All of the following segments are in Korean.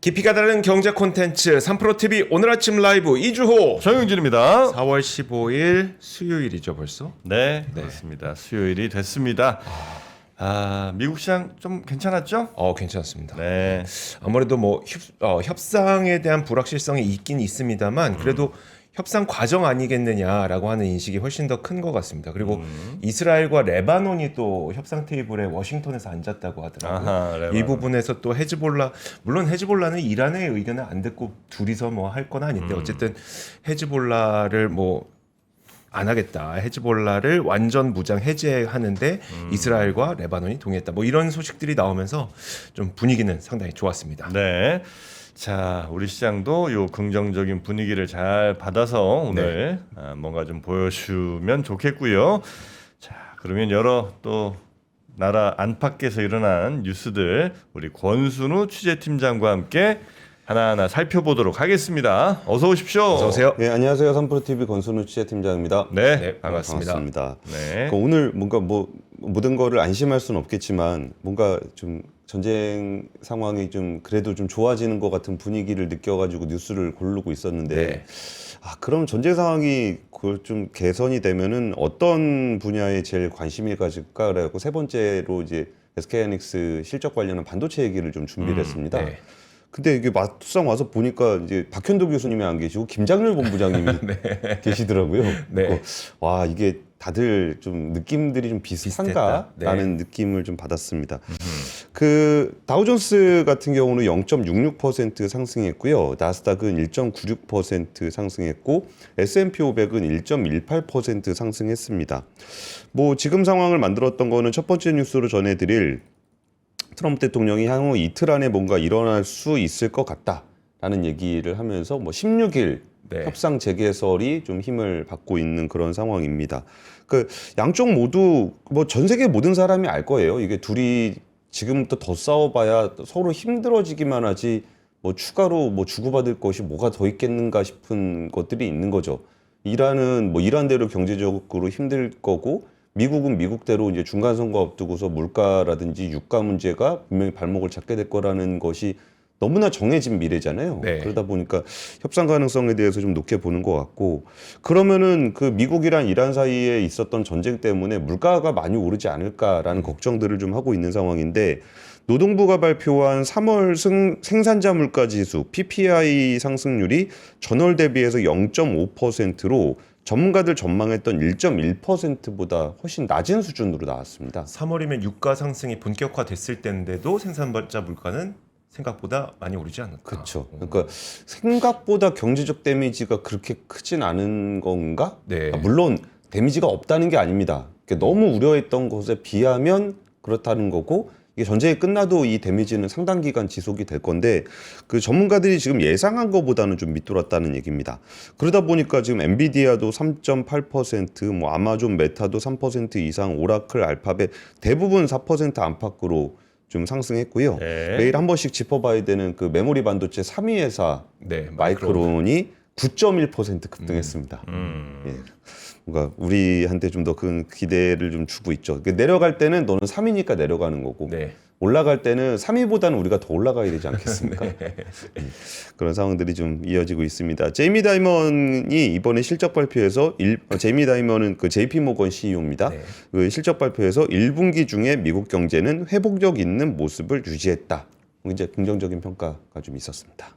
깊이가 다른 경제 콘텐츠 3프로TV 오늘 아침 라이브 이주호 정영진입니다. 4월 15일 수요일이죠 벌써? 네, 그렇습니다. 수요일이 됐습니다. 미국 시장 좀 괜찮았죠? 괜찮습니다. 네. 아무래도 뭐 협상에 대한 불확실성이 있긴 있습니다만 그래도 협상 과정 아니겠느냐라고 하는 인식이 훨씬 더 큰 것 같습니다. 그리고 이스라엘과 레바논이 또 협상 테이블에 워싱턴에서 앉았다고 하더라고요. 이 부분에서 또 헤즈볼라, 물론 헤즈볼라는 이란의 의견을 안 듣고 둘이서 뭐 할 건 아닌데 어쨌든 헤즈볼라를 뭐 안 하겠다. 헤즈볼라를 완전 무장 해제하는데 이스라엘과 레바논이 동의했다. 뭐 이런 소식들이 나오면서 좀 분위기는 상당히 좋았습니다. 네. 자, 우리 시장도 요 긍정적인 분위기를 잘 받아서 오늘 뭔가 좀 보여주면 좋겠고요. 자, 그러면 여러 또 나라 안팎에서 일어난 뉴스들 우리 권순우 취재팀장과 함께 하나하나 살펴보도록 하겠습니다. 어서 오십시오. 어서 오세요. 네, 안녕하세요. 3프로TV 권순우 취재팀장입니다. 네, 반갑습니다. 네. 오늘 뭔가 모든 거를 안심할 수는 없겠지만 뭔가 좀 전쟁 상황이 좀 그래도 좀 좋아지는 것 같은 분위기를 느껴가지고 뉴스를 고르고 있었는데 그럼 전쟁 상황이 좀 개선이 되면은 어떤 분야에 제일 관심이 가질까? 그래갖고 세 번째로 이제 SK하이닉스 실적 관련한 반도체 얘기를 좀 준비를 했습니다. 네. 근데 이게 막상 와서 보니까 이제 박현도 교수님이 안 계시고 김장렬 본부장님이 계시더라고요. 네. 와, 이게 다들 좀 느낌들이 좀 비슷한가라는 느낌을 좀 받았습니다. 그 다우존스 같은 경우는 0.66% 상승했고요. 나스닥은 1.96% 상승했고 S&P 500은 1.18% 상승했습니다. 뭐 지금 상황을 만들었던 거는 첫 번째 뉴스로 전해드릴 트럼프 대통령이 향후 이틀 안에 뭔가 일어날 수 있을 것 같다라는 얘기를 하면서 뭐 16일 협상 재개설이 좀 힘을 받고 있는 그런 상황입니다. 그 양쪽 모두 뭐 전 세계 모든 사람이 알 거예요. 이게 둘이 지금부터 더 싸워봐야 서로 힘들어지기만 하지 뭐 추가로 뭐 주고받을 것이 뭐가 더 있겠는가 싶은 것들이 있는 거죠. 이란은 뭐 이란대로 경제적으로 힘들 거고 미국은 미국대로 이제 중간 선거 앞두고서 물가라든지 유가 문제가 분명히 발목을 잡게 될 거라는 것이 너무나 정해진 미래잖아요. 그러다 보니까 협상 가능성에 대해서 좀 높게 보는 것 같고, 그러면은 그 미국이랑 이란 사이에 있었던 전쟁 때문에 물가가 많이 오르지 않을까라는 걱정들을 좀 하고 있는 상황인데, 노동부가 발표한 3월 생산자 물가 지수 PPI 상승률이 전월 대비해서 0.5%로 전문가들 전망했던 1.1%보다 훨씬 낮은 수준으로 나왔습니다. 3월이면 유가 상승이 본격화됐을 때인데도 생산자 물가는 생각보다 많이 오르지 않았다. 그렇죠. 그러니까 생각보다 경제적 데미지가 그렇게 크진 않은 건가? 물론 데미지가 없다는 게 아닙니다. 너무 우려했던 것에 비하면 그렇다는 거고, 이게 전쟁이 끝나도 이 데미지는 상당 기간 지속이 될 건데, 그 전문가들이 지금 예상한 것보다는 좀 밑돌았다는 얘기입니다. 그러다 보니까 지금 엔비디아도 3.8%, 뭐 아마존 메타도 3% 이상, 오라클, 알파벳 대부분 4% 안팎으로 좀 상승했고요. 매일 한 번씩 짚어봐야 되는 그 메모리 반도체 3위 회사 마이크론이 9.1% 급등했습니다. 뭔가 우리한테 좀 더 큰 기대를 좀 주고 있죠. 내려갈 때는 너는 3위니까 내려가는 거고, 올라갈 때는 3위보다는 우리가 더 올라가야 되지 않겠습니까? 그런 상황들이 좀 이어지고 있습니다. 제이미 다이먼이 이번에 실적 발표에서 제이미 다이먼은 그 JP 모건 CEO입니다. 그 실적 발표에서 1분기 중에 미국 경제는 회복력 있는 모습을 유지했다. 이제 긍정적인 평가가 좀 있었습니다.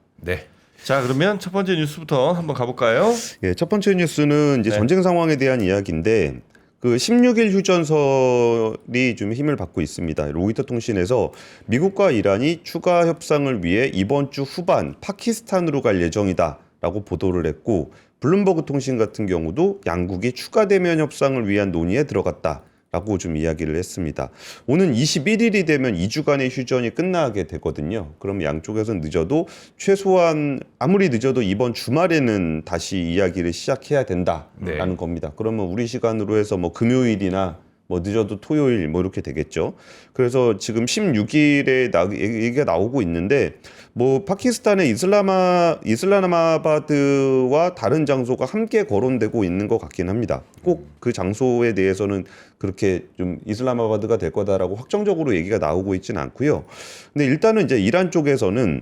자, 그러면 첫 번째 뉴스부터 한번 가볼까요? 첫 번째 뉴스는 이제 전쟁 상황에 대한 이야기인데, 그 16일 휴전설이 좀 힘을 받고 있습니다. 로이터 통신에서 미국과 이란이 추가 협상을 위해 이번 주 후반 파키스탄으로 갈 예정이다라고 보도를 했고, 블룸버그 통신 같은 경우도 양국이 추가 대면 협상을 위한 논의에 들어갔다라고 좀 이야기를 했습니다. 오는 21일이 되면 2주간의 휴전이 끝나게 되거든요. 그럼 양쪽에서는 늦어도 최소한 아무리 늦어도 이번 주말에는 다시 이야기를 시작해야 된다라는 겁니다. 그러면 우리 시간으로 해서 뭐 금요일이나 뭐 늦어도 토요일 뭐 이렇게 되겠죠. 그래서 지금 16일에 얘기가 나오고 있는데, 뭐 파키스탄의 이슬라마바드와 다른 장소가 함께 거론되고 있는 것 같긴 합니다. 꼭 그 장소에 대해서는 그렇게 좀 이슬라마바드가 될 거다라고 확정적으로 얘기가 나오고 있지는 않고요. 근데 일단은 이제 이란 쪽에서는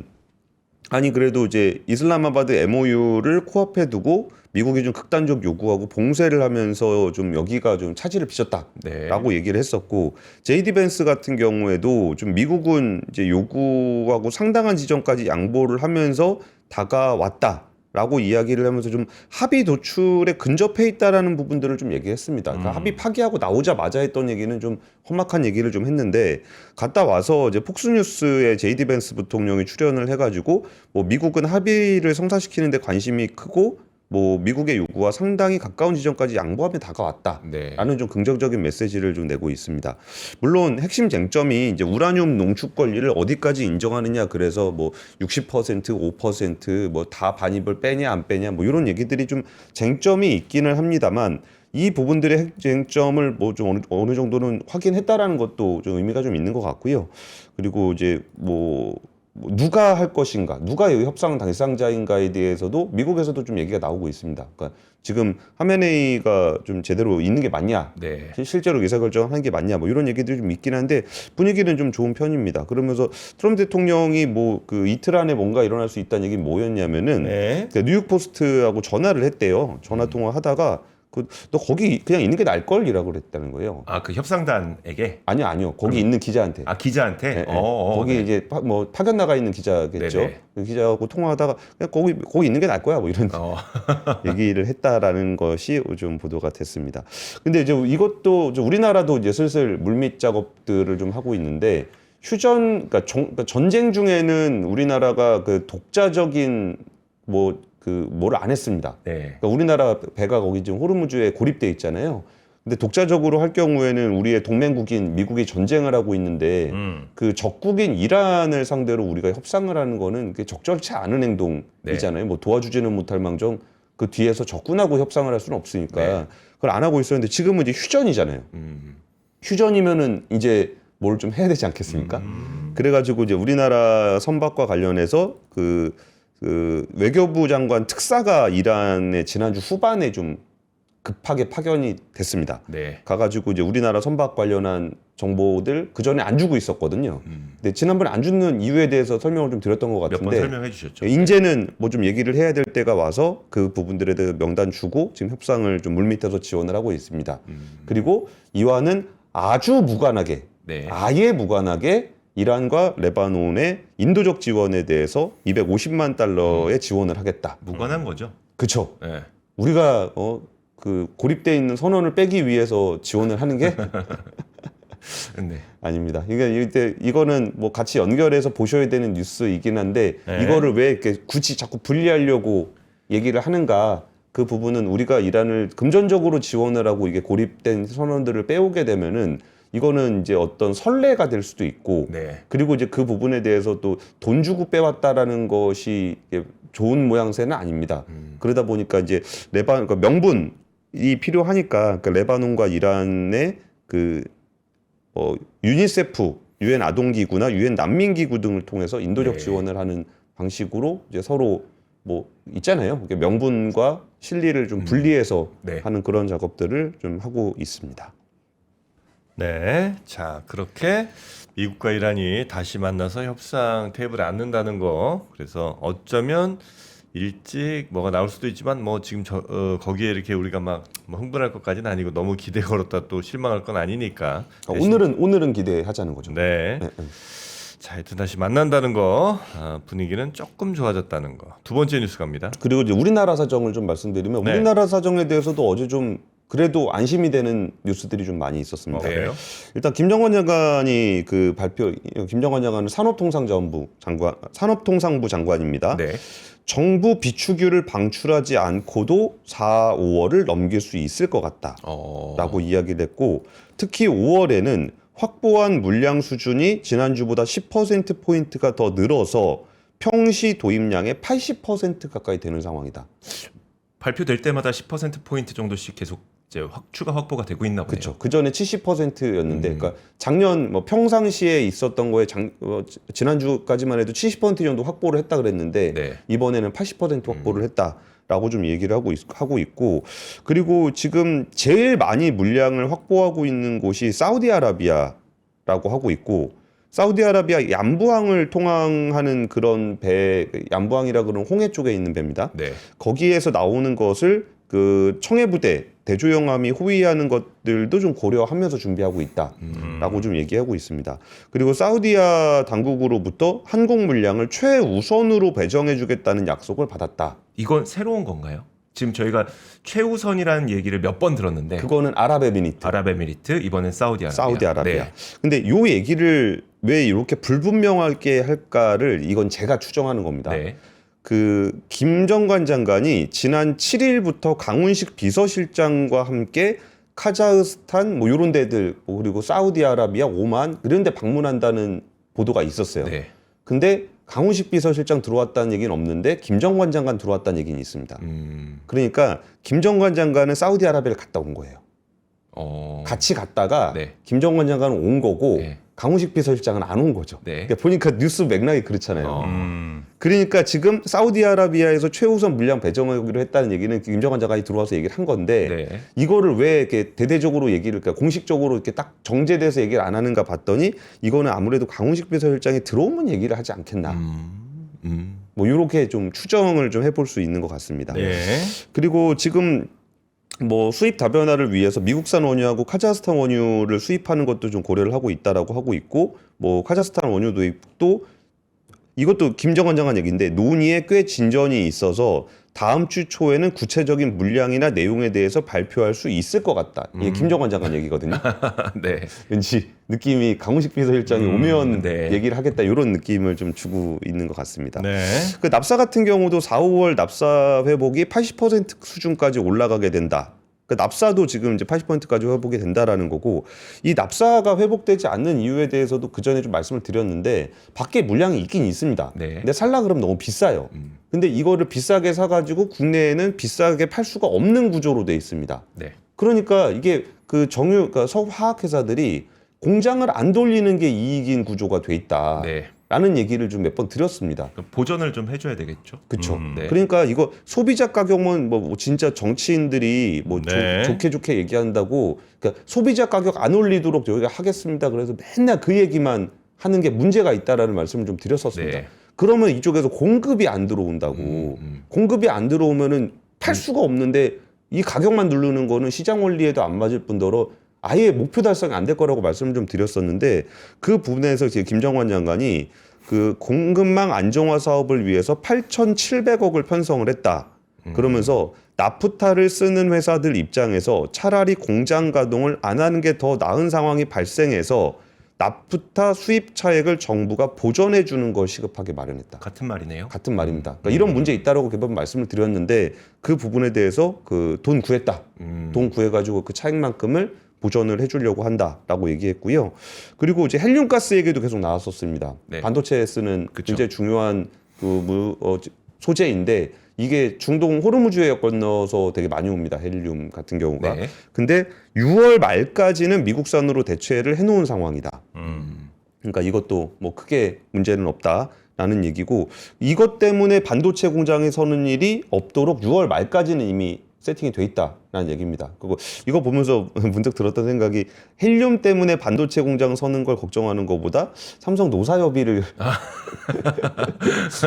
아니 그래도 이제 이슬라마바드 MOU를 코앞에 두고 미국이 좀 극단적 요구하고 봉쇄를 하면서 좀 여기가 좀 차질을 빚었다라고 네. 얘기를 했었고 JD 벤스 같은 경우에도 좀 미국은 이제 요구하고 상당한 지점까지 양보를 하면서 다가왔다라고 이야기를 하면서 좀 합의 도출에 근접해 있다라는 부분들을 좀 얘기했습니다. 그러니까 합의 파기하고 나오자마자 했던 얘기는 좀 험악한 얘기를 좀 했는데 갔다 와서 이제 폭스뉴스에 JD 벤스 부통령이 출연을 해가지고 뭐 미국은 합의를 성사시키는데 관심이 크고 뭐 미국의 요구와 상당히 가까운 지점까지 양보하며 다가왔다라는 네. 좀 긍정적인 메시지를 좀 내고 있습니다. 물론 핵심 쟁점이 이제 우라늄 농축 권리를 어디까지 인정하느냐 그래서 뭐 60%, 5%뭐 다 반입을 빼냐 안 빼냐 뭐 이런 얘기들이 좀 쟁점이 있기는 합니다만 이 부분들의 핵쟁점을 뭐 좀 어느 정도는 확인했다라는 것도 좀 의미가 좀 있는 것 같고요. 그리고 이제 뭐 누가 할 것인가, 누가 이 협상 당사자인가에 대해서도 미국에서도 좀 얘기가 나오고 있습니다. 그러니까 지금 하메네이가 좀 제대로 있는 게 맞냐, 네. 실제로 의사결정하는 게 맞냐, 뭐 이런 얘기들이 좀 있긴 한데 분위기는 좀 좋은 편입니다. 그러면서 트럼프 대통령이 뭐 그 이틀 안에 뭔가 일어날 수 있다는 얘기 뭐였냐면은 네. 그러니까 뉴욕 포스트하고 전화를 했대요. 전화 통화하다가 너 거기 그냥 있는 게 나을 걸이라고 그랬다는 거예요. 아, 그 협상단에게? 아니요. 거기 있는 기자한테. 아, 기자한테? 네, 네. 네. 거기 이제 뭐 파견 나가 있는 기자겠죠. 네네. 그 기자하고 통화하다가 그냥 거기 있는 게 나을 거야 뭐 이런 얘기를 했다라는 것이 좀 보도가 됐습니다. 근데 이제 이것도 이제 우리나라도 이제 슬슬 물밑 작업들을 좀 하고 있는데 그러니까 전쟁 중에는 우리나라가 그 독자적인 뭐를 안 했습니다. 네. 그러니까 우리나라 배가 거기 지금 호르무즈에 고립돼 있잖아요. 근데 독자적으로 할 경우에는 우리의 동맹국인 미국이 전쟁을 하고 있는데 그 적국인 이란을 상대로 우리가 협상을 하는 거는 그게 적절치 않은 행동이잖아요. 뭐 도와주지는 못할 망정 그 뒤에서 적군하고 협상을 할 수는 없으니까 네. 그걸 안 하고 있었는데 지금은 이제 휴전이잖아요. 휴전이면은 이제 뭘 좀 해야 되지 않겠습니까? 그래가지고 이제 우리나라 선박과 관련해서 그 외교부 장관 특사가 이란에 지난주 후반에 좀 급하게 파견이 됐습니다. 네. 가가지고 이제 우리나라 선박 관련한 정보들 그 전에 안 주고 있었거든요. 근데 지난번에 안 주는 이유에 대해서 설명을 좀 드렸던 것 몇 번 같은데 설명해 주셨죠. 이제는 뭐 좀 얘기를 해야 될 때가 와서 그 부분들에 대해 명단 주고 지금 협상을 좀 물밑에서 지원을 하고 있습니다. 그리고 이와는 아주 무관하게 네. 아예 무관하게 이란과 레바논의 인도적 지원에 대해서 250만 달러의 지원을 하겠다. 무관한 거죠. 그렇죠. 네. 우리가 그 고립돼 있는 선원을 빼기 위해서 지원을 하는 게 네. 아닙니다. 이거는 뭐 같이 연결해서 보셔야 되는 뉴스이긴 한데 네. 이거를 왜 이렇게 굳이 자꾸 분리하려고 얘기를 하는가? 그 부분은 우리가 이란을 금전적으로 지원을 하고 이게 고립된 선원들을 빼오게 되면은 이거는 이제 어떤 선례가 될 수도 있고 네. 그리고 이제 그 부분에 대해서 또 돈 주고 빼왔다라는 것이 좋은 모양새는 아닙니다. 그러다 보니까 이제 그러니까 명분이 필요하니까 그러니까 레바논과 이란의 그 유니세프 유엔 아동기구나 유엔 난민기구 등을 통해서 인도적 네. 지원을 하는 방식으로 이제 서로 뭐 있잖아요. 명분과 실리를 좀 분리해서 네. 하는 그런 작업들을 좀 하고 있습니다. 네. 자, 그렇게 미국과 이란이 다시 만나서 협상 테이블에 앉는다는 거. 그래서 어쩌면 일찍 뭐가 나올 수도 있지만 뭐 지금 거기에 이렇게 우리가 막뭐 흥분할 것까지는 아니고 너무 기대 걸었다 또 실망할 건 아니니까. 대신- 오늘은 기대하자는 거죠. 네. 네. 자, 하여튼 다시 만난다는 거. 분위기는 조금 좋아졌다는 거. 두 번째 뉴스 갑니다. 그리고 이제 우리나라 사정을 좀 말씀드리면 네. 우리나라 사정에 대해서도 어제 좀 그래도 안심이 되는 뉴스들이 좀 많이 있었습니다. 그래요? 일단 김정관 장관이 김정관 장관은 산업통상부 장관입니다. 네. 정부 비축유를 방출하지 않고도 4, 5월을 넘길 수 있을 것 같다라고 이야기를 했고 특히 5월에는 확보한 물량 수준이 지난주보다 10%포인트가 더 늘어서 평시 도입량의 80% 가까이 되는 상황이다. 발표될 때마다 10%포인트 정도씩 계속 이제 추가 확보가 되고 있나 보네요. 그렇죠. 그 전에 70%였는데, 그러니까 작년 뭐 평상시에 있었던 거에 지난주까지만 해도 70% 정도 확보를 했다 그랬는데 네. 이번에는 80% 확보를 했다라고 좀 얘기를 하고 있고, 그리고 지금 제일 많이 물량을 확보하고 있는 곳이 사우디아라비아라고 하고 있고, 사우디아라비아 얀부항을 통항하는 그런 배, 얀부항이라 그러는 홍해 쪽에 있는 배입니다. 네. 거기에서 나오는 것을 그 청해부대 대조영함이 호위하는 것들도 좀 고려하면서 준비하고 있다라고 좀 얘기하고 있습니다. 그리고 사우디아 당국으로부터 항공 물량을 최우선으로 배정해주겠다는 약속을 받았다. 이건 새로운 건가요? 지금 저희가 최우선이라는 얘기를 몇 번 들었는데 그거는 아랍에미리트. 아랍에미리트 이번엔 사우디아라비아. 사우디아라비아. 네. 근데 요 얘기를 왜 이렇게 불분명하게 할까를 이건 제가 추정하는 겁니다. 네. 그 김정관 장관이 지난 7일부터 강훈식 비서실장과 함께 카자흐스탄 뭐 이런 데들 뭐 그리고 사우디아라비아, 오만 이런 데 방문한다는 보도가 있었어요. 네. 근데 강훈식 비서실장 들어왔다는 얘기는 없는데 김정관 장관 들어왔다는 얘기는 있습니다. 그러니까 김정관 장관은 사우디아라비아를 갔다 온 거예요. 같이 갔다가 네. 김정관 장관은 온 거고 네. 강훈식 비서실장은 안 온 거죠. 네. 그러니까 보니까 뉴스 맥락이 그렇잖아요. 음. 그러니까 지금 사우디아라비아에서 최우선 물량 배정하기로 했다는 얘기는 김정관 장관이 들어와서 얘기를 한 건데 네. 이거를 왜 이렇게 대대적으로 얘기를 그러니까 공식적으로 이렇게 딱 정제돼서 얘기를 안 하는가 봤더니 이거는 아무래도 강훈식 비서실장이 들어오면 얘기를 하지 않겠나. 뭐 이렇게 좀 추정을 좀 해볼 수 있는 것 같습니다. 네. 그리고 지금 뭐 수입 다변화를 위해서 미국산 원유하고 카자흐스탄 원유를 수입하는 것도 좀 고려를 하고 있다라고 하고 있고 뭐 카자흐스탄 원유 도입도 이것도 김정관 장관 얘기인데 논의에 꽤 진전이 있어서 다음 주 초에는 구체적인 물량이나 내용에 대해서 발표할 수 있을 것 같다. 이게 김정관 장관 얘기거든요. 네. 왠지 느낌이 강훈식 비서실장이 오면 네. 얘기를 하겠다 이런 느낌을 좀 주고 있는 것 같습니다. 네. 그 납사 같은 경우도 4, 5월 납사 회복이 80% 수준까지 올라가게 된다. 그 납사도 지금 이제 80%까지 회복이 된다라는 거고 이 납사가 회복되지 않는 이유에 대해서도 그 전에 좀 말씀을 드렸는데 밖에 물량이 있긴 있습니다. 네. 근데 살라 그러면 너무 비싸요. 근데 이거를 비싸게 사가지고 국내에는 비싸게 팔 수가 없는 구조로 돼 있습니다. 네. 그러니까 이게 그 그러니까 석화학회사들이 공장을 안 돌리는 게 이익인 구조가 돼 있다. 네. 라는 얘기를 좀 몇 번 드렸습니다. 보전을 좀 해줘야 되겠죠. 그렇죠. 네. 그러니까 이거 소비자 가격은 뭐 진짜 정치인들이 뭐 네. 좋게 얘기한다고 그러니까 소비자 가격 안 올리도록 저희가 하겠습니다. 그래서 맨날 그 얘기만 하는 게 문제가 있다라는 말씀을 좀 드렸었습니다. 네. 그러면 이쪽에서 공급이 안 들어온다고 공급이 안 들어오면은 팔 수가 없는데 이 가격만 누르는 거는 시장 원리에도 안 맞을 뿐더러 아예 목표 달성이 안 될 거라고 말씀을 좀 드렸었는데 그 부분에서 지금 김정관 장관이 그 공급망 안정화 사업을 위해서 8,700억을 편성을 했다. 그러면서 나프타를 쓰는 회사들 입장에서 차라리 공장 가동을 안 하는 게 더 나은 상황이 발생해서 나프타 수입 차액을 정부가 보전해 주는 걸 시급하게 마련했다. 같은 말이네요. 같은 말입니다. 그러니까 이런 문제 있다라고 몇 번 말씀을 드렸는데 그 부분에 대해서 그 돈 구했다. 돈 구해가지고 그 차액만큼을 보전을 해주려고 한다라고 얘기했고요. 그리고 이제 헬륨가스 얘기도 계속 나왔었습니다. 네. 반도체에 쓰는 그쵸. 굉장히 중요한 소재인데 이게 중동 호르무즈에 건너서 되게 많이 옵니다. 헬륨 같은 경우가. 네. 근데 6월 말까지는 미국산으로 대체를 해놓은 상황이다. 그러니까 이것도 뭐 크게 문제는 없다라는 얘기고 이것 때문에 반도체 공장에 서는 일이 없도록 6월 말까지는 이미 세팅이 돼 있다라는 얘기입니다. 그리고 이거 보면서 문득 들었던 생각이 헬륨 때문에 반도체 공장 서는 걸 걱정하는 것보다 삼성 노사협의를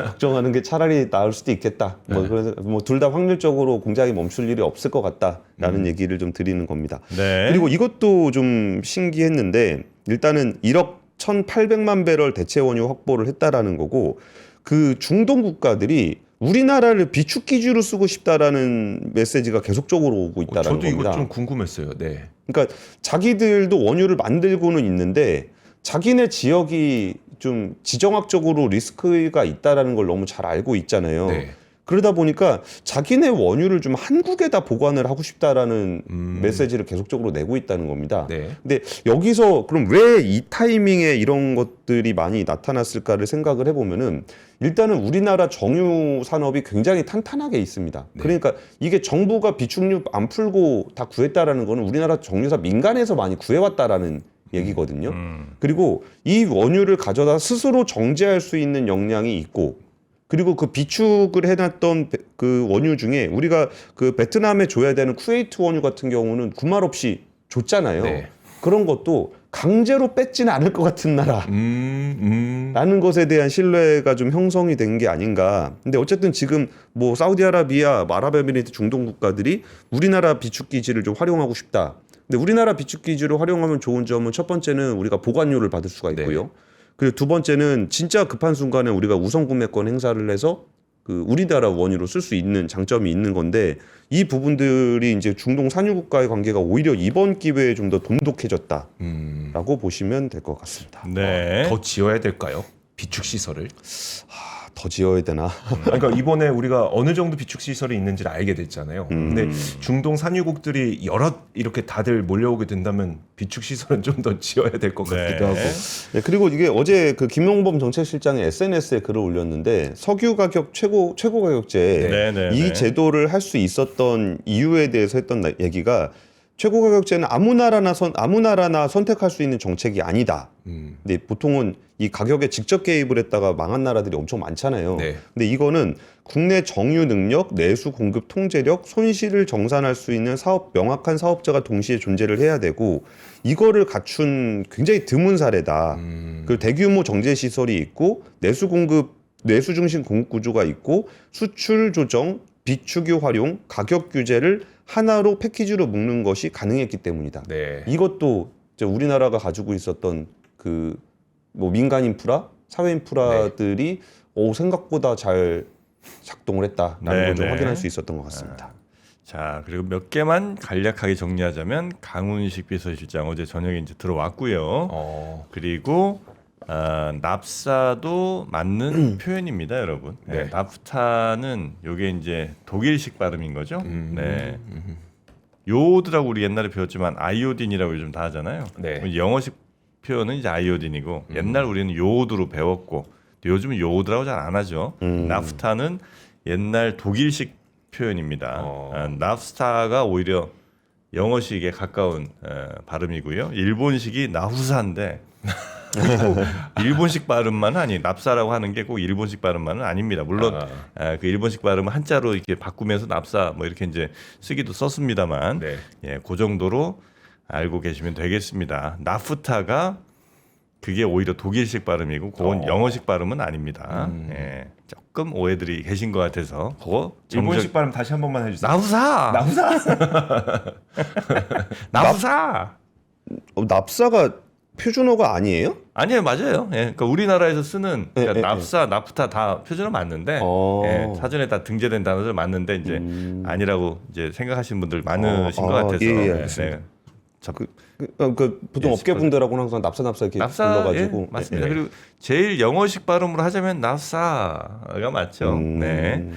걱정하는 게 차라리 나을 수도 있겠다. 뭐 그래서 뭐 둘 다 확률적으로 공장이 멈출 일이 없을 것 같다라는 얘기를 좀 드리는 겁니다. 네. 그리고 이것도 좀 신기했는데 일단은 1억 1,800만 배럴 대체 원유 확보를 했다라는 거고 그 중동 국가들이 우리나라를 비축 기지로 쓰고 싶다라는 메시지가 계속적으로 오고 있다라는 저도 겁니다. 이거 좀 궁금했어요. 네. 그러니까 자기들도 원유를 만들고는 있는데 자기네 지역이 좀 지정학적으로 리스크가 있다라는 걸 너무 잘 알고 있잖아요. 네. 그러다 보니까 자기네 원유를 좀 한국에다 보관을 하고 싶다라는 메시지를 계속적으로 내고 있다는 겁니다. 네. 근데 여기서 그럼 왜 이 타이밍에 이런 것들이 많이 나타났을까를 생각을 해보면은 일단은 우리나라 정유 산업이 굉장히 탄탄하게 있습니다. 네. 그러니까 이게 정부가 비축유 안 풀고 다 구했다라는 거는 우리나라 정유사 민간에서 많이 구해왔다라는 얘기거든요. 그리고 이 원유를 가져다 스스로 정제할 수 있는 역량이 있고 그리고 그 비축을 해놨던 그 원유 중에 우리가 그 베트남에 줘야 되는 쿠웨이트 원유 같은 경우는 구말 없이 줬잖아요. 네. 그런 것도 강제로 뺏지는 않을 것 같은 나라. 라는 것에 대한 신뢰가 좀 형성이 된 게 아닌가. 근데 어쨌든 지금 뭐 사우디아라비아, 뭐 아랍에미리트 중동 국가들이 우리나라 비축 기지를 좀 활용하고 싶다. 근데 우리나라 비축 기지를 활용하면 좋은 점은 첫 번째는 우리가 보관료를 받을 수가 있고요. 네. 그리고 두 번째는 진짜 급한 순간에 우리가 우선 구매권 행사를 해서 그 우리나라 원유로 쓸 수 있는 장점이 있는 건데 이 부분들이 이제 중동 산유국가의 관계가 오히려 이번 기회에 좀 더 돈독해졌다라고 보시면 될 것 같습니다. 네. 더 지어야 될까요? 비축 시설을. 더 지어야 되나? 그러니까 이번에 우리가 어느 정도 비축 시설이 있는지를 알게 됐잖아요. 근데 중동 산유국들이 여러 이렇게 다들 몰려오게 된다면 비축 시설은 좀 더 지어야 될 것 같기도 하고. 네, 그리고 이게 어제 그 김용범 정책실장이 SNS에 글을 올렸는데 석유 가격 최고 가격제 네. 이 제도를 할 수 있었던 이유에 대해서 했던 얘기가 최고 가격제는 아무 나라나 선택할 수 있는 정책이 아니다. 근데 보통은 이 가격에 직접 개입을 했다가 망한 나라들이 엄청 많잖아요. 네. 근데 이거는 국내 정유 능력, 내수 공급 통제력, 손실을 정산할 수 있는 명확한 사업자가 동시에 존재를 해야 되고 이거를 갖춘 굉장히 드문 사례다. 그 대규모 정제 시설이 있고 내수 중심 공급 구조가 있고 수출 조정, 비축유 활용, 가격 규제를 하나로 패키지로 묶는 것이 가능했기 때문이다. 네. 이것도 이제 우리나라가 가지고 있었던 그 뭐 민간 인프라, 사회 인프라들이 생각보다 잘 작동을 했다라는 걸 좀 확인할 수 있었던 것 같습니다. 자, 그리고 몇 개만 간략하게 정리하자면 강훈식 비서실장 어제 저녁에 이제 들어왔고요. 그리고 납사도 맞는 표현입니다, 여러분. 네. 네. 나프타는 요게 이제 독일식 발음인 거죠. 네. 요오드라고 우리 옛날에 배웠지만 아이오딘이라고 요즘 다 하잖아요. 네. 영어식 표현은 이제 아이오딘이고 옛날 우리는 요오드로 배웠고 요즘은 요오드라고 잘 안 하죠. 나프타는 옛날 독일식 표현입니다. 납스타가 오히려 영어식에 가까운 발음이고요. 일본식이 나후사인데 일본식 발음만은 아니 납사라고 하는 게 꼭 일본식 발음만은 아닙니다. 물론 그 일본식 발음을 한자로 이렇게 바꾸면서 납사 뭐 이렇게 이제 쓰기도 썼습니다만 네. 예, 그 정도로 알고 계시면 되겠습니다. 나프타가 그게 오히려 독일식 발음이고 그건 영어식 발음은 아닙니다. 예, 조금 오해들이 계신 것 같아서 그거 일본식 발음 다시 한 번만 해주세요. 나후사 나후사 납사가 표준어가 아니에요? 아니에요, 맞아요. 예, 그러니까 우리나라에서 쓰는 그러니까 예, 납사, 나프타 다 표준어 맞는데 예, 사전에 다 등재된 단어들 맞는데 이제 아니라고 이제 생각하시는 분들 많으신 것 같아서. 예, 알겠습니다. 보통 예, 업계분들하고는 항상 납사 이렇게 불러가지고 예, 맞습니다. 그리고 제일 영어식 발음으로 하자면 납사가 맞죠. 네.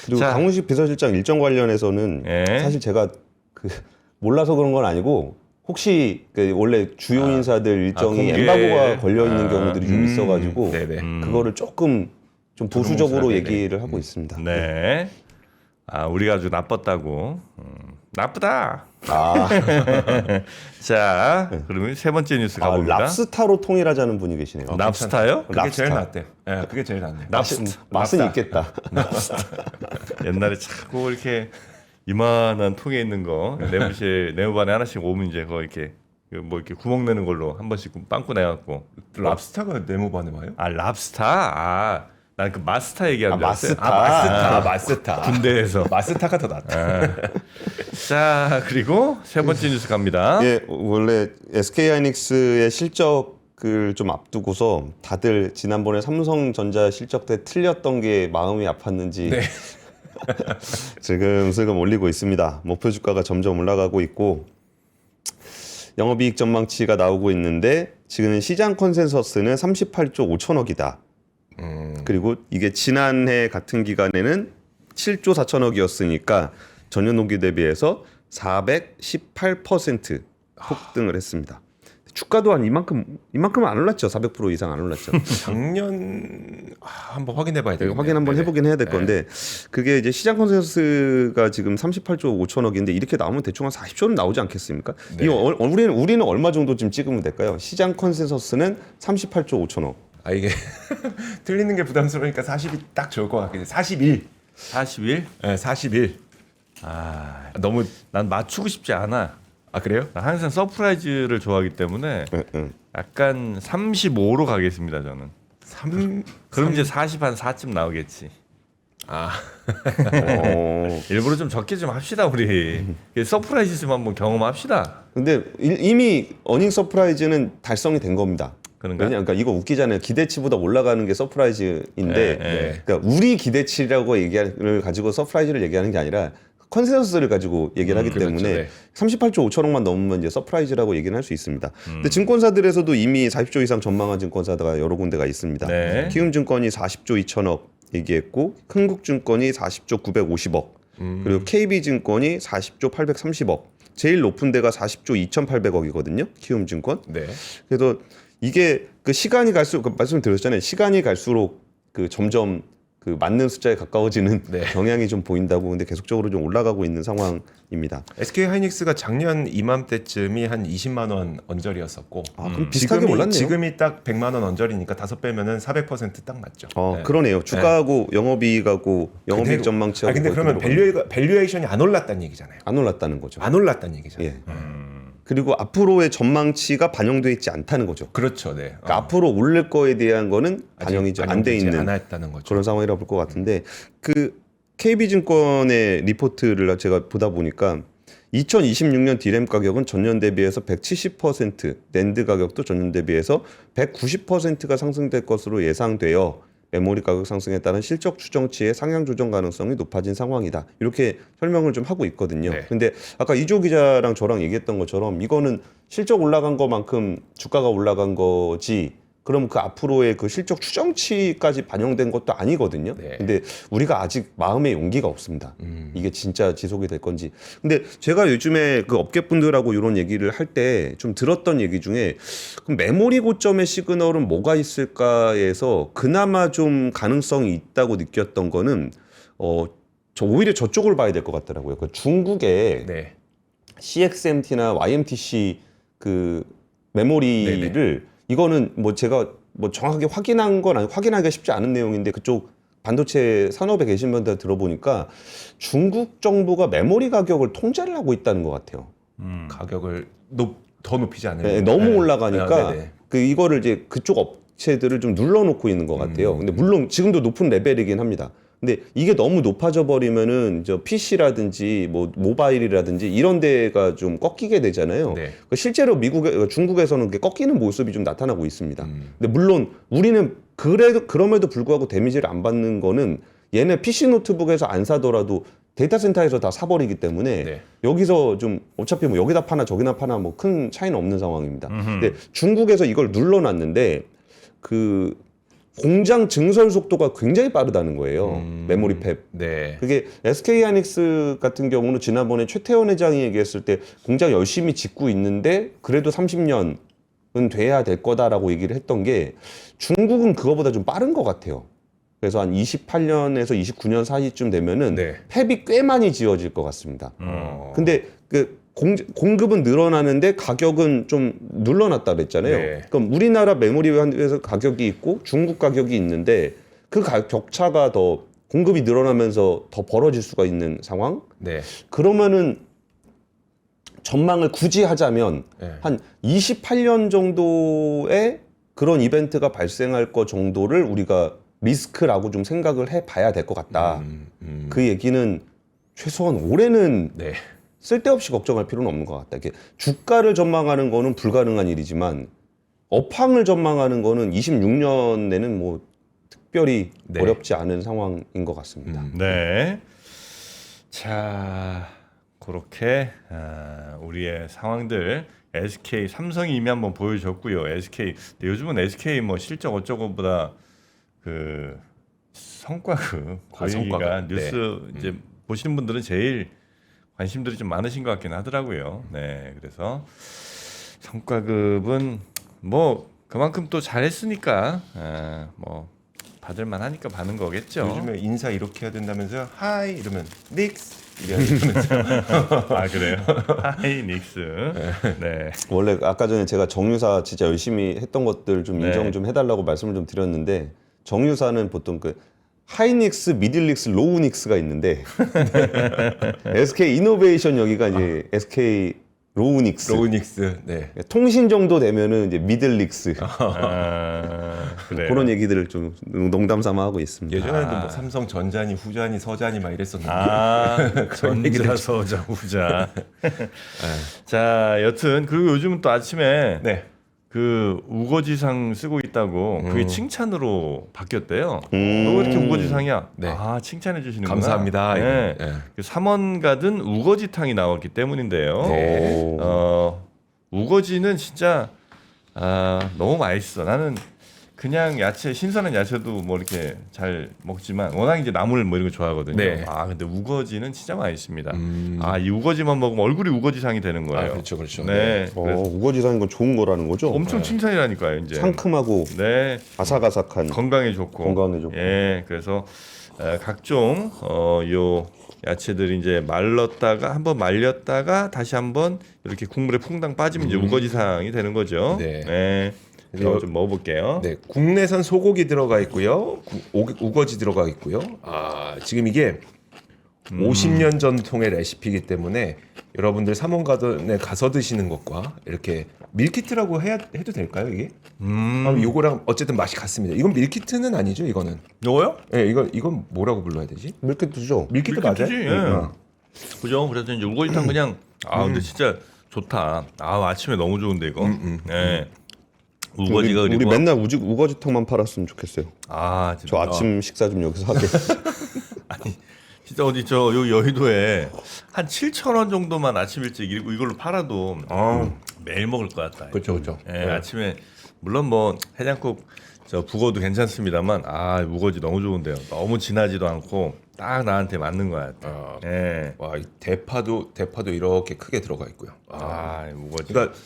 그리고 자. 강훈식 비서실장 일정 관련해서는 예. 사실 제가 몰라서 그런 건 아니고 혹시 원래 주요 인사들 일정이 공개. 엠바고가 걸려 있는 경우들이 좀 있어가지고 네네. 그거를 조금 좀 보수적으로 네네. 얘기를 하고 있습니다. 네. 우리가 아주 나빴다고. 나쁘다. 자, 그러면 세 번째 뉴스 가봅니다. 랍스타로 통일하자는 분이 계시네요. 납스타요? 그게 제일 랍스타. 낫대. 예, 그게 제일 낫네. 맛은 있겠다. 옛날에 자꾸 이렇게 이만한 통에 있는 거 내무실 내무반에 하나씩 오면 이제 그거 이렇게 뭐 이렇게 구멍 내는 걸로 한 번씩 빵꾸 내갖고 랍스타가 네모반에 와요? 랍스타 난 그 마스타 얘기하는 줄 알았어요. 마스타. 군대에서 마스타가 더 낫다. 자 그리고 세 번째 뉴스 갑니다. 예, 원래 SK 하이닉스의 실적을 좀 앞두고서 다들 지난번에 삼성전자 실적 때 틀렸던 게 마음이 아팠는지 네. 슬금 올리고 있습니다. 목표 주가가 점점 올라가고 있고 영업이익 전망치가 나오고 있는데 지금 시장 컨센서스는 38조 5천억이다. 그리고 이게 지난해 같은 기간에는 7조 4천억이었으니까 전년 동기 대비해서 418% 폭등을 했습니다. 주가도 한 이만큼은 안 올랐죠. 400% 이상 안 올랐죠. 작년 한번 확인해봐야 돼요. 확인 한번 해보긴 해야 될 건데 그게 이제 시장 컨센서스가 지금 38조 5천억인데 이렇게 나오면 대충 한 40조는 나오지 않겠습니까? 네. 우리는 얼마 정도 좀 찍으면 될까요? 시장 컨센서스는 38조 5천억. 이게 틀리는 게 부담스러우니까 40이 딱 좋을 것 같긴 해. 41. 41? 네, 41. 너무 난 맞추고 싶지 않아. 아 그래요? 나 항상 서프라이즈를 좋아하기 때문에 약간 35로 가겠습니다 저는. 3 그럼 이제 40 한 4쯤 나오겠지. 아 일부러 좀 적게 좀 합시다 우리. 서프라이즈 좀 한번 경험합시다. 근데 이미 어닝 서프라이즈는 달성이 된 겁니다. 그런가? 그러니까 이거 웃기잖아요. 기대치보다 올라가는 게 서프라이즈인데, 네. 그러니까 우리 기대치라고 얘기를 가지고 서프라이즈를 얘기하는 게 아니라 컨센서스를 가지고 얘기를 하기 그렇죠. 때문에 네. 38조 5천억만 넘으면 이제 서프라이즈라고 얘기는 할 수 있습니다. 근데 증권사들에서도 이미 40조 이상 전망한 증권사가 여러 군데가 있습니다. 네. 키움증권이 40조 2천억 얘기했고, 흥국증권이 40조 950억, 그리고 KB증권이 40조 830억. 제일 높은 데가 40조 2,800억이거든요. 키움증권. 네. 그래서 이게 그 시간이 갈수록 그 말씀 드렸잖아요. 시간이 갈수록 그 점점 그 맞는 숫자에 가까워지는 네. 경향이 좀 보인다고. 근데 계속적으로 좀 올라가고 있는 상황입니다. SK 하이닉스가 작년 이맘때쯤이 한 20만 원 언저리였었고 그럼 비슷하게 올랐네요. 지금이 딱 100만 원 언저리니까 5배면은 400%딱 맞죠. 네. 그러네요. 주가하고 영업이익하고 영업이익 그대로. 전망치하고 근데 그러면 밸류에이션이 안 올랐다는 얘기잖아요. 안 올랐다는 거죠. 안 올랐다는 얘기잖아요. 예. 그리고 앞으로의 전망치가 반영돼 있지 않다는 거죠. 그렇죠. 네. 그러니까 앞으로 오를 거에 대한 거는 반영이 안 돼 있는 안 했다는 거죠. 그런 상황이라고 볼 것 같은데, 그 KB증권의 리포트를 제가 보다 보니까 2026년 디램 가격은 전년 대비해서 170%, 낸드 가격도 전년 대비해서 190%가 상승될 것으로 예상되어 메모리 가격 상승에 따른 실적 추정치의 상향 조정 가능성이 높아진 상황이다. 이렇게 설명을 좀 하고 있거든요. 네. 근데 아까 이조 기자랑 저랑 얘기했던 것처럼 이거는 실적 올라간 것만큼 주가가 올라간 거지, 그럼 그 앞으로의 그 실적 추정치까지 반영된 것도 아니거든요. 네. 근데 우리가 아직 마음의 용기가 없습니다. 이게 진짜 지속이 될 건지. 근데 제가 요즘에 그 업계분들하고 이런 얘기를 할 때 좀 들었던 얘기 중에, 그럼 메모리 고점의 시그널은 뭐가 있을까에서 그나마 좀 가능성이 있다고 느꼈던 거는 저 오히려 저쪽을 봐야 될 것 같더라고요. 그 중국의 네. CXMT나 YMTC 그 메모리를 네네. 이거는 뭐 제가 뭐 정확하게 확인한 건 확인하기가 쉽지 않은 내용인데, 그쪽 반도체 산업에 계신 분들 들어보니까 중국 정부가 메모리 가격을 통제를 하고 있다는 것 같아요. 가격을 더 높이지 않으면 네, 너무 올라가니까 네네. 그 이거를 이제 그쪽 업체들을 좀 눌러놓고 있는 것 같아요. 근데 물론 지금도 높은 레벨이긴 합니다. 근데 이게 너무 높아져 버리면은 저 PC라든지 뭐 모바일이라든지 이런 데가 좀 꺾이게 되잖아요. 네. 실제로 중국에서는 그게 꺾이는 모습이 좀 나타나고 있습니다. 근데 물론 우리는 그럼에도 불구하고 데미지를 안 받는 거는 얘네 PC 노트북에서 안 사더라도 데이터 센터에서 다 사버리기 때문에 네. 여기서 좀 어차피 뭐 여기다 파나 저기나 파나 뭐 큰 차이는 없는 상황입니다. 근데 중국에서 이걸 눌러놨는데 그 공장 증설 속도가 굉장히 빠르다는 거예요. 메모리 팹. 네. 그게 SK 하이닉스 같은 경우는 지난번에 최태원 회장이 얘기했을 때 공장 열심히 짓고 있는데 그래도 30년은 돼야 될 거다라고 얘기를 했던 게, 중국은 그거보다 좀 빠른 것 같아요. 그래서 한 28년에서 29년 사이쯤 되면은 네. 팹이 꽤 많이 지어질 것 같습니다. 근데 그 공급은 늘어나는데 가격은 좀 눌러놨다 그랬잖아요. 네. 그럼 우리나라 메모리에서 가격이 있고 중국 가격이 있는데 그 격차가 더 공급이 늘어나면서 더 벌어질 수가 있는 상황? 네. 그러면은 전망을 굳이 하자면 네. 한 28년 정도의 그런 이벤트가 발생할 것 정도를 우리가 리스크라고 좀 생각을 해봐야 될 것 같다. 그 얘기는 최소한 올해는 네. 쓸데없이 걱정할 필요는 없는 것 같다. 이게 주가를 전망하는 거는 불가능한 일이지만 업황을 전망하는 거는 26년에는 뭐 특별히 네. 어렵지 않은 상황인 것 같습니다. 네. 자, 그렇게 우리의 상황들 SK, 삼성이 이미 한번 보여줬고요. SK, 근데 요즘은 SK 뭐 실적 어쩌고보다 그 성과급 그 얘기가 성과급. 뉴스 이제 보시는 분들은 제일 관심들이 좀 많으신 것 같긴 하더라고요. 네, 그래서 성과급은 뭐 그만큼 또 잘했으니까 뭐 받을만 하니까 받는 거겠죠. 요즘에 인사 이렇게 해야 된다면서요? 하이 이러면 닉스 이러면서 아 그래요? 하이닉스. 네. 원래 아까 전에 제가 정유사 진짜 열심히 했던 것들 좀 인정 네. 좀 해달라고 말씀을 좀 드렸는데, 정유사는 보통 그 하이닉스, 미들닉스, 로우닉스가 있는데 SK 이노베이션 여기가 이제 SK 로우닉스. 로우닉스. 네. 통신 정도 되면은 이제 미들릭스. 그래요. 그런 얘기들을 좀 농담 삼아 하고 있습니다. 예전에도 뭐 삼성 전자니 후자니 서자니 막 이랬었는데. 전자, 서자, 후자. 자, 여튼 그리고 요즘은 또 아침에 네. 그 우거지상 쓰고 있다고 그게 칭찬으로 바뀌었대요. 너 음. 왜 이렇게 우거지상이야? 네. 아, 칭찬해 주시는구나. 감사합니다. 네. 네. 그 삼원가든 우거지탕이 나왔기 때문인데요. 네. 우거지는 진짜 너무 맛있어. 나는 그냥 야채 신선한 야채도 뭐 이렇게 잘 먹지만 워낙 이제 나물 뭐 이런 거 좋아하거든요. 네. 근데 우거지는 진짜 맛있습니다. 이 우거지만 먹으면 얼굴이 우거지상이 되는 거예요. 그렇죠, 그렇죠. 네. 그래서 우거지상인 건 좋은 거라는 거죠? 엄청 칭찬이라니까요. 이제 상큼하고 네 아삭아삭한 건강에 좋고 건강에 좋고. 예, 그래서 각종 요 야채들이 이제 말렸다가 한번 말렸다가 다시 한번 이렇게 국물에 퐁당 빠지면 이제 우거지상이 되는 거죠. 네. 그래서 좀 먹어볼게요. 네, 국내산 소고기 들어가 있고요. 우거지 들어가 있고요. 지금 이게 50년 전통의 레시피이기 때문에 여러분들 삼원가든에 가서 드시는 것과 이렇게 밀키트라고 해도 될까요, 이게? 요거랑 어쨌든 맛이 같습니다. 이건 밀키트는 아니죠, 이거는. 요거요? 네, 이건 뭐라고 불러야 되지? 밀키트죠. 밀키트 밀키트지, 맞아요? 예. 그죠? 그래서 이제 우거지탕 그냥 근데 진짜 좋다. 아침에 너무 좋은데 이거. 네. 우거지가 우리 그리고 맨날 우거지탕만 팔았으면 좋겠어요. 진짜. 저 아침 식사 좀 여기서 하게. 진짜 어디 여기 여의도에 한 7,000원 정도만 아침 일찍 이걸로 팔아도 매일 먹을 것 같다. 그렇죠, 그렇죠. 예, 아침에 물론 뭐 해장국 북어도 괜찮습니다만 우거지 너무 좋은데요. 너무 진하지도 않고 딱 나한테 맞는 것 같아요. 예. 와, 이 대파도 이렇게 크게 들어가 있고요. 우거지. 그러니까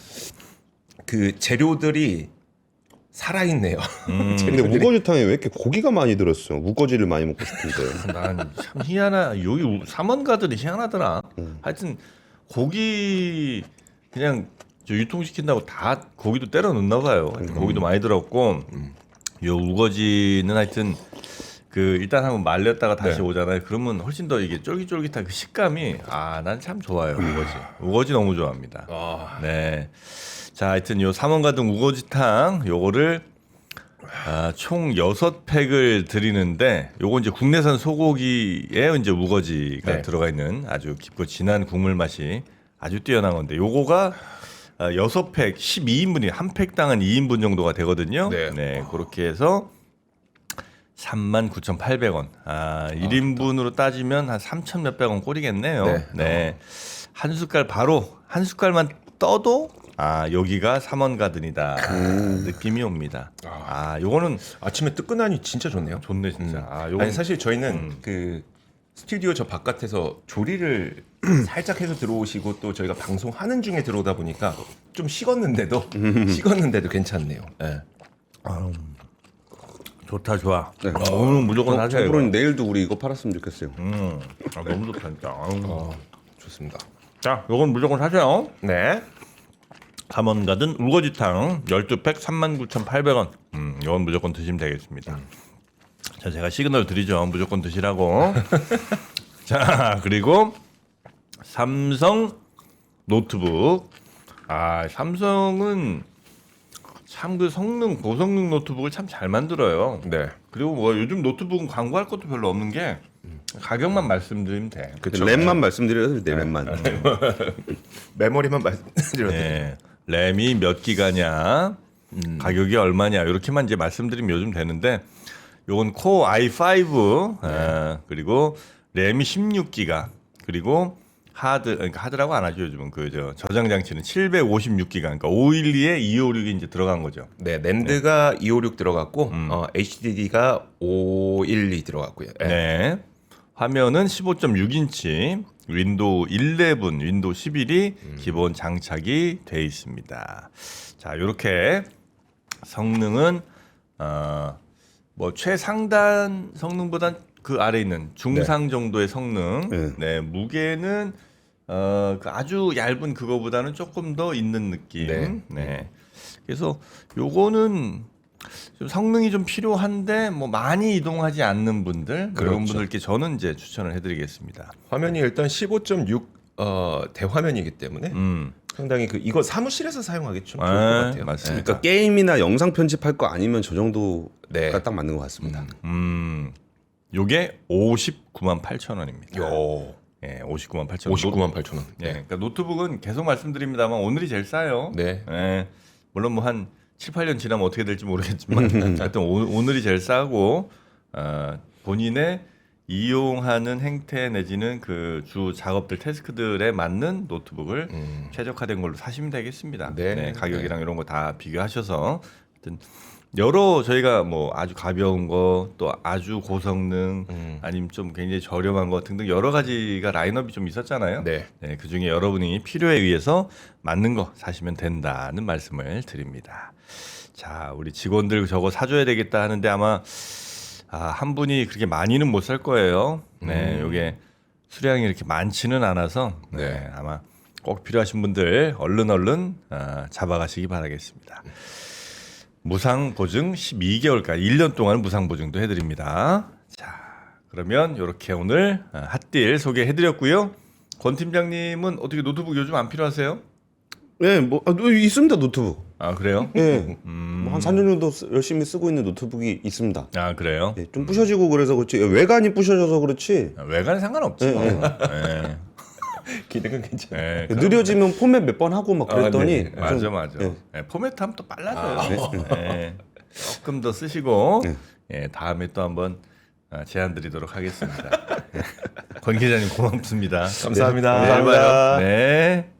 그 재료들이 살아있네요. 근데 우거지탕에 왜 이렇게 고기가 많이 들었어? 우거지를 많이 먹고 싶은데. 난 참 희한하. 여기 삼원가들이 희한하더라. 하여튼 고기 그냥 유통시킨다고 다 고기도 때려 넣나 봐요. 하여튼 고기도 많이 들었고 요 우거지는 하여튼 그 일단 한번 말렸다가 다시 오잖아요. 그러면 훨씬 더 이게 쫄깃쫄깃한 그 식감이 난 참 좋아요. 우거지 너무 좋아합니다. 네. 자, 하여튼 요 삼원가든 우거지탕 요거를 총 6팩을 드리는데 요거 이제 국내산 소고기에 이제 우거지가 네. 들어가 있는 아주 깊고 진한 국물 맛이 아주 뛰어난 건데 요거가 6팩 12인분이 한 팩당은 2인분 정도가 되거든요. 네. 그렇게 해서 39,800원. 1인분으로 따지면 한 3,000 몇백 원 꼴이겠네요. 네. 한 숟갈만 떠도 여기가 삼원가든이다 느낌이 옵니다. 요거는 아침에 뜨끈하니 진짜 좋네요. 좋네 진짜. 아니 사실 저희는 그 스튜디오 저 바깥에서 조리를 살짝 해서 들어오시고 또 저희가 방송하는 중에 들어오다 보니까 좀 식었는데도 괜찮네요. 네. 좋다 좋아. 네. 오늘 무조건 하자 이거. 저분은 내일도 우리 이거 팔았으면 좋겠어요. 너무 좋다 진짜. 좋습니다. 자, 요건 무조건 사세요. 네. 삼원가든 우거지탕 12팩 39,800원. 이건 무조건 드시면 되겠습니다. 자, 제가 시그널 드리죠. 무조건 드시라고. 자, 그리고 삼성 노트북. 삼성은 참 그 고성능 노트북을 참 잘 만들어요. 네. 그리고 뭐 요즘 노트북은 광고할 것도 별로 없는 게 가격만 말씀드리면 돼. 램만 말씀드려도 돼, 램만. 메모리만 말씀드려도 돼요. 네. 램이 몇 기가냐, 가격이 얼마냐 이렇게만 이제 말씀드리면 요즘 되는데, 요건 코어 i5 그리고 램이 16기가 그리고 그러니까 하드라고 안 하죠 요즘은 저장 장치는 756기가 그러니까 512에 256이 이제 들어간 거죠. 네, 랜드가 256 들어갔고 HDD가 512 들어갔고요. 네. 네. 화면은 15.6인치 윈도우 11, 윈도우 11이 기본 장착이 돼 있습니다. 자, 이렇게 성능은 뭐 최상단 성능보단 그 아래 있는 중상 정도의 성능. 네, 무게는 그 아주 얇은 그거보다는 조금 더 있는 느낌. 네. 그래서 요거는 좀 성능이 좀 필요한데 뭐 많이 이동하지 않는 분들 그런 분들께 저는 이제 추천을 해드리겠습니다. 화면이 일단 15.6 대화면이기 때문에 상당히 이거 사무실에서 사용하기 좀 좋을 것 같아요. 맞습니다. 그러니까 게임이나 영상 편집할 거 아니면 저 정도가 네. 딱 맞는 것 같습니다. 요게 59만 8천 원입니다. 요. 예, 59만 8천 원. 59만 8천 원. 예, 그러니까 노트북은 계속 말씀드립니다만 오늘이 제일 싸요. 네. 예, 물론 뭐 한 7, 8년 지나면 어떻게 될지 모르겠지만 하여튼 오늘이 제일 싸고 본인의 이용하는 행태 내지는 그 주 작업들 태스크들에 맞는 노트북을 최적화된 걸로 사시면 되겠습니다. 네. 가격이랑 이런 거 다 비교하셔서 하여튼 여러 저희가 뭐 아주 가벼운 거 또 아주 고성능 아니면 좀 굉장히 저렴한 거 등등 여러 가지가 라인업이 좀 있었잖아요. 네. 네, 그 중에 여러분이 필요에 의해서 맞는 거 사시면 된다는 말씀을 드립니다. 자, 우리 직원들 저거 사줘야 되겠다 하는데 아마 한 분이 그렇게 많이는 못 살 거예요. 네, 요게 수량이 이렇게 많지는 않아서 네, 아마 꼭 필요하신 분들 얼른 잡아가시기 바라겠습니다. 무상 보증 12개월까지 1년 동안 무상 보증도 해드립니다. 자, 그러면 이렇게 오늘 핫딜 소개해드렸고요. 권 팀장님은 어떻게 노트북 요즘 안 필요하세요? 네, 뭐 있습니다 노트북. 아 그래요? 예, 뭐한 4년 정도 열심히 쓰고 있는 노트북이 있습니다. 아 그래요? 예, 좀 부셔지고 그래서 그렇지 외관이 부셔져서 그렇지 외관은 상관없지. 뭐. 네. 기능은 괜찮아요. 네, 느려지면 포맷 몇 번 하고 막 그랬더니 네. 맞아. 예. 네, 포맷하면 또 빨라져요. 네. 조금 더 쓰시고 예, 다음에 또 한번 제안 드리도록 하겠습니다. 권 기자님 고맙습니다. 감사합니다. 네, 잘 봐요. 네.